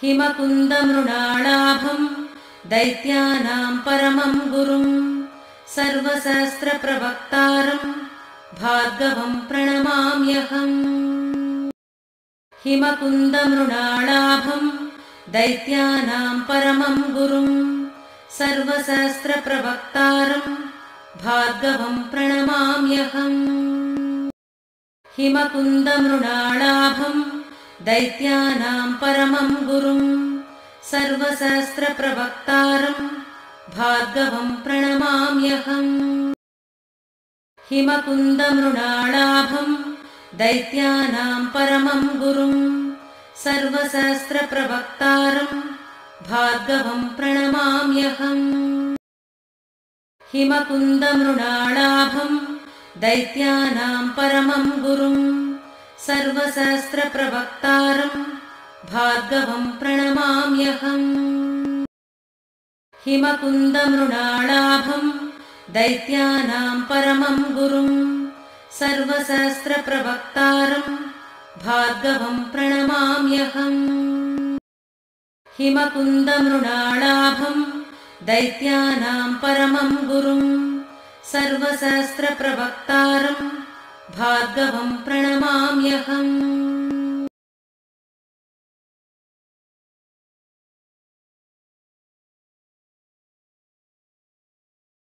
हिमकुन्दमृणालाभम् दैत्यानां परमं गुरुं सर्वशास्त्रप्रवक्तारं भार्गवं प्रणमाम्यहम्। हिमकुन्दमृणालाभम् दैत्यानां परमं गुरुं सर्वशास्त्रप्रवक्तारं भार्गवं प्रणमाम्यहम्। हिमकुन्दमृणालाभम् दैत्यानां परमं गुरुं सर्वशास्त्रप्रवक्तारं भार्गवं प्रणमाम्यहम्। हिमकुन्दमृणालाभम् दैत्यानां परमं गुरुं सर्वशास्त्रप्रवक्तारं भार्गवं प्रणमाम्यहम्। हिमकुन्दमृणालाभम् दैत्यानां परमं गुरुं सर्वशास्त्रप्रवक्तारं भार्गवं प्रणमाम्यहम्। हिमकुन्दमृणालाभम् दैत्यानां परमं गुरुं सर्वशास्त्रप्रवक्तारं भार्गवं प्रणमाम्यहम्। हिमकुन्दमृणालाभम् दैत्यानां परमं गुरुं सर्वशास्त्रप्रवक्तारं भार्गवं प्रणमाम्यहम्।